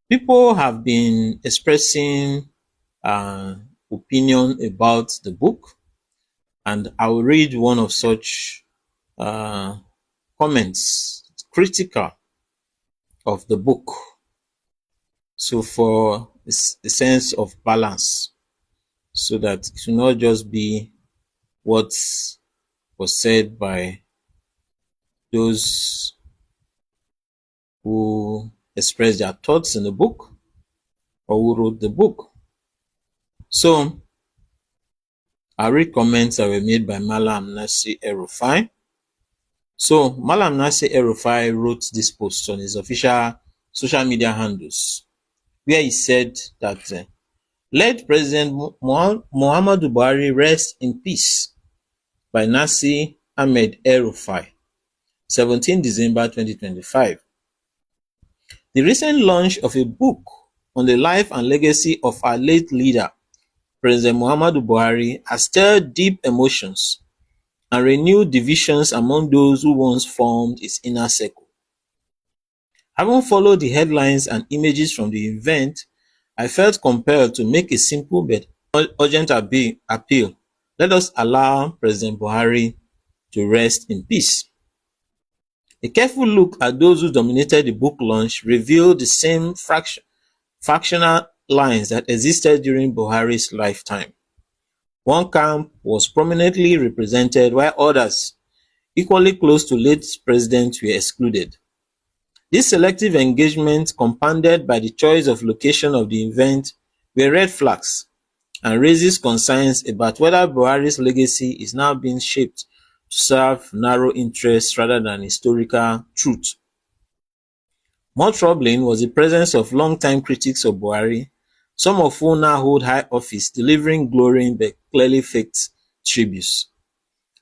People have been expressing uh, opinion about the book, and I will read one of such uh, comments critical of the book. So for a sense of balance, so that it will not just be what was said by those who expressed their thoughts in the book or who wrote the book. So I'll read comments that were made by Mallam Nasir El-Rufai. So Mallam Nasir El-Rufai wrote this post on his official social media handles, where he said that let President Muhammadu Buhari rest in peace by Nasir Ahmed El-Rufai, 17 December 2025. The recent launch of a book on the life and legacy of our late leader, President Muhammadu Buhari, has stirred deep emotions and renewed divisions among those who once formed its inner circle. Having followed the headlines and images from the event, I felt compelled to make a simple but urgent appeal. Let us allow President Buhari to rest in peace. A careful look at those who dominated the book launch revealed the same factional lines that existed during Buhari's lifetime. One camp was prominently represented while others, equally close to late president, were excluded. This selective engagement, compounded by the choice of location of the event, were red flags and raises concerns about whether Buhari's legacy is now being shaped to serve narrow interests rather than historical truth. More troubling was the presence of long-time critics of Buhari, some of whom now hold high office, delivering glowing but clearly faked tributes.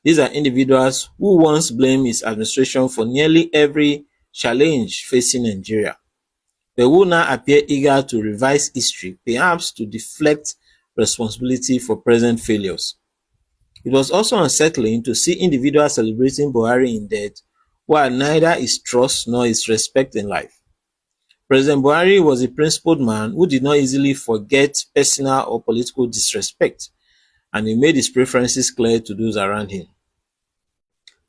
These are individuals who once blamed his administration for nearly every challenge facing Nigeria, but who now appear eager to revise history, perhaps to deflect responsibility for present failures. It was also unsettling to see individuals celebrating Buhari in death who had neither his trust nor his respect in life. President Buhari was a principled man who did not easily forget personal or political disrespect, and he made his preferences clear to those around him.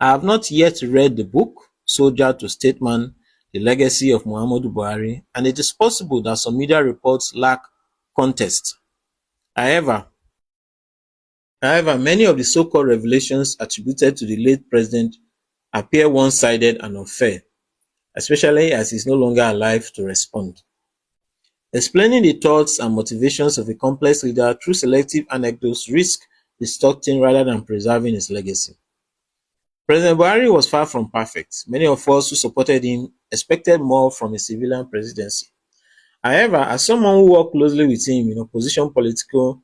I have not yet read the book, Soldier to Statesman: The Legacy of Muhammadu Buhari, and it is possible that some media reports lack context. However, many of the so-called revelations attributed to the late president appear one-sided and unfair, especially as he is no longer alive to respond. Explaining the thoughts and motivations of a complex leader through selective anecdotes risks distorting rather than preserving his legacy. President Buhari was far from perfect. Many of us who supported him expected more from a civilian presidency. However, as someone who worked closely with him in opposition political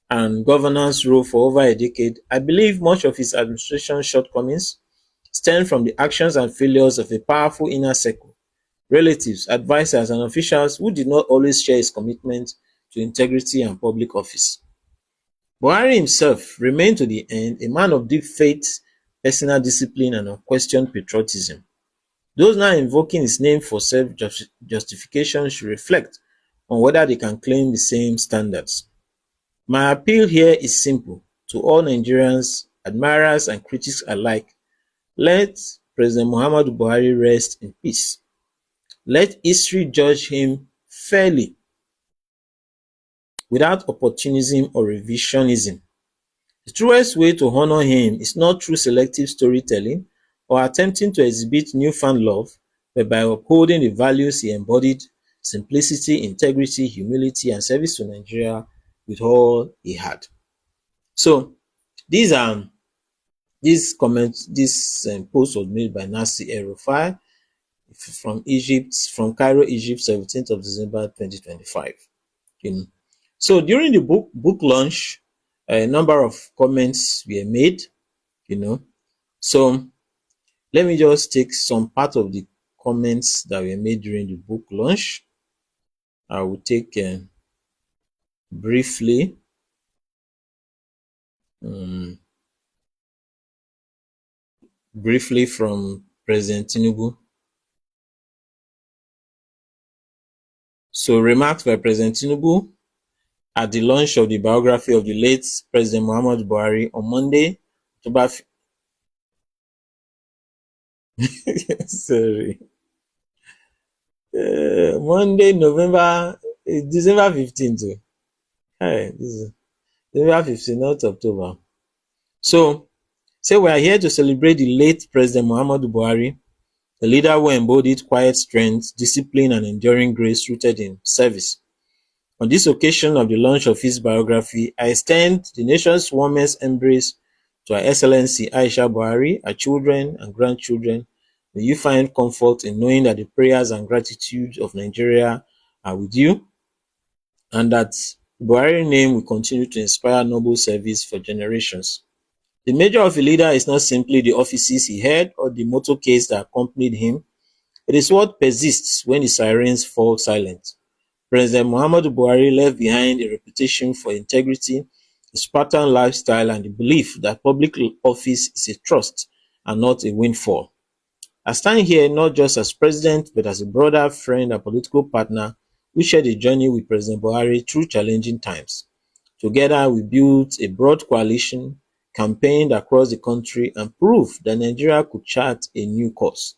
and governance role for over a decade, I believe much of his administration's shortcomings stem from the actions and failures of a powerful inner circle, relatives, advisers, and officials who did not always share his commitment to integrity and public office. Buhari himself remained to the end a man of deep faith, personal discipline, and unquestioned patriotism. Those now invoking his name for self-justification should reflect on whether they can claim the same standards. My appeal here is simple to all Nigerians, admirers and critics alike. Let President Muhammadu Buhari rest in peace. Let history judge him fairly, without opportunism or revisionism. The truest way to honor him is not through selective storytelling or attempting to exhibit newfound love, but by upholding the values he embodied: simplicity, integrity, humility, and service to Nigeria with all he had. So these comments, this post was made by Nasir El-Rufai from Cairo, Egypt, 17th of December 2025. You know. So during the book launch, a number of comments were made, you know. So let me just take some part of the comments that were made during the book launch. I will take briefly um, from President Tinubu. So remarks by President Tinubu at the launch of the biography of the late President Muhammadu Buhari on Monday, October sorry, Monday, December 15th. Hey, this is December 15th, not October. So, say we are here to celebrate the late President Muhammadu Buhari, a leader who embodied quiet strength, discipline, and enduring grace rooted in service. On this occasion of the launch of his biography, I extend the nation's warmest embrace to Her Excellency Aisha Buhari, her children and grandchildren. May you find comfort in knowing that the prayers and gratitude of Nigeria are with you, and that the Buhari name will continue to inspire noble service for generations. The measure of a leader is not simply the offices he held or the motorcades that accompanied him. It is what persists when the sirens fall silent. President Muhammadu Buhari left behind a reputation for integrity, a Spartan lifestyle, and the belief that public office is a trust and not a windfall. I stand here not just as president, but as a brother, friend, and political partner who shared a journey with President Buhari through challenging times. Together, we built a broad coalition, campaigned across the country, and proved that Nigeria could chart a new course.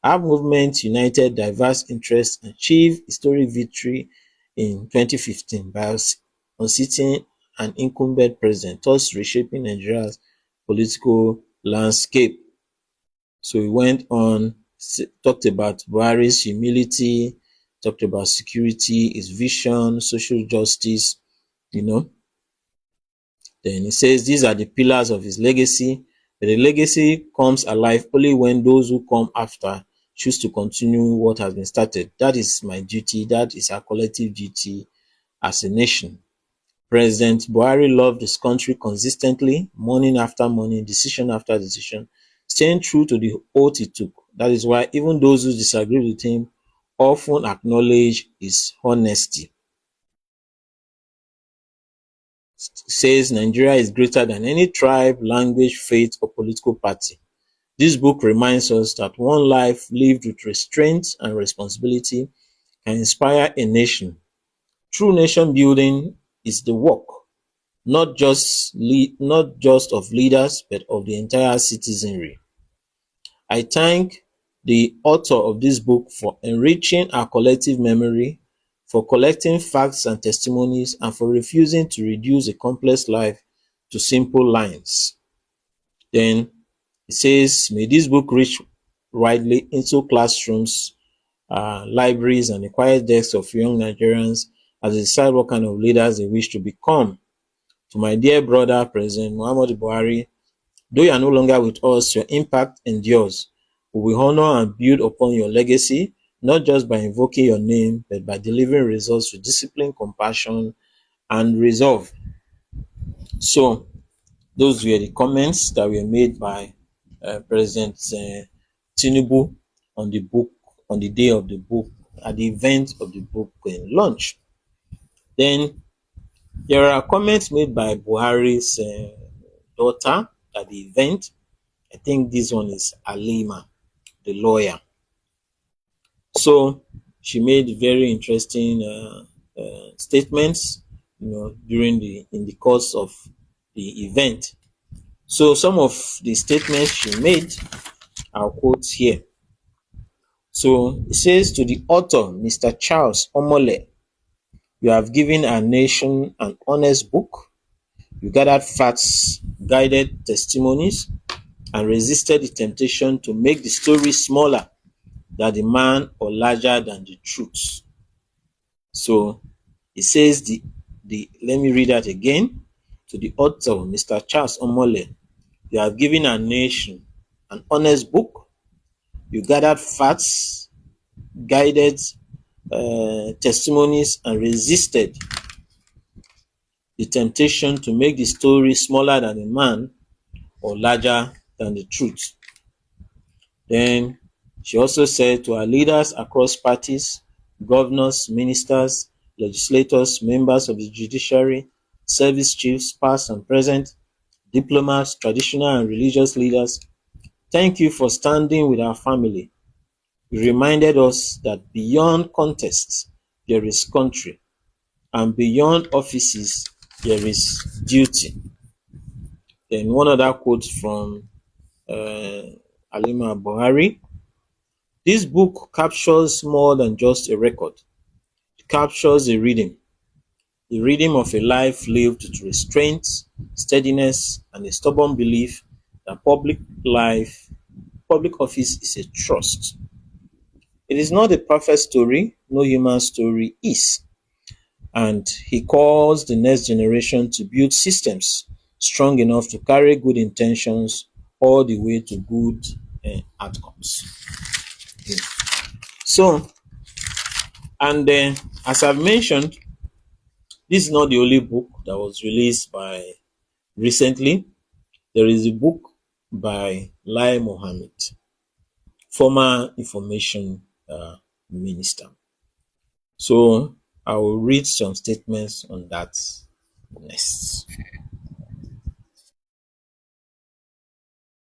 Our movement united diverse interests and achieved historic victory in 2015 by unseating an incumbent president, thus reshaping Nigeria's political landscape. So he went on, talked about Buhari's humility, talked about security, his vision, social justice, you know. Then he says these are the pillars of his legacy, but the legacy comes alive only when those who come after choose to continue what has been started. That is my duty. That is our collective duty as a nation. President Buhari loved his country consistently, morning after morning, decision after decision, staying true to the oath he took. That is why even those who disagree with him often acknowledge his honesty. Says Nigeria is greater than any tribe, language, faith, or political party. This book reminds us that one life lived with restraint and responsibility can inspire a nation. True nation building is the work, not just of leaders, but of the entire citizenry. I thank the author of this book for enriching our collective memory, for collecting facts and testimonies, and for refusing to reduce a complex life to simple lines. Then it says, may this book reach widely into classrooms, libraries, and the quiet desks of young Nigerians as they decide what kind of leaders they wish to become. To my dear brother, President Muhammadu Buhari, though you are no longer with us, your impact endures. We will honor and build upon your legacy, not just by invoking your name, but by delivering results with discipline, compassion, and resolve. So, those were the comments that were made by President Tinubu on the book, on the day of the book, at the event of the book launch. Then there are comments made by Buhari's daughter at the event. I think this one is Alima, the lawyer. So she made very interesting statements, during in the course of the event. So some of the statements she made, I'll quote here. So it says, to the author, Mr. Charles Omole, you have given our nation an honest book. You gathered facts, guided testimonies, and resisted the temptation to make the story smaller than the man or larger than the truth. So it says let me read that again. To the author, Mr. Charles Omole, you have given our nation an honest book. You gathered facts, guided testimonies, and resisted the temptation to make the story smaller than the man or larger than the truth. Then she also said to our leaders across parties, governors, ministers, legislators, members of the judiciary, service chiefs, past and present, diplomats, traditional and religious leaders, thank you for standing with our family. You reminded us that beyond contests, there is country, and beyond offices, there is duty. Then one other quote from uh, Alima Buhari. This book captures more than just a record. It captures a rhythm of a life lived with restraint, steadiness, and a stubborn belief that public office is a trust. It is not a perfect story, no human story is. And he calls the next generation to build systems strong enough to carry good intentions all the way to good outcomes. So, and as I've mentioned, this is not the only book that was released by recently. There is a book by Lai Mohammed, former information minister. So I will read some statements on that next.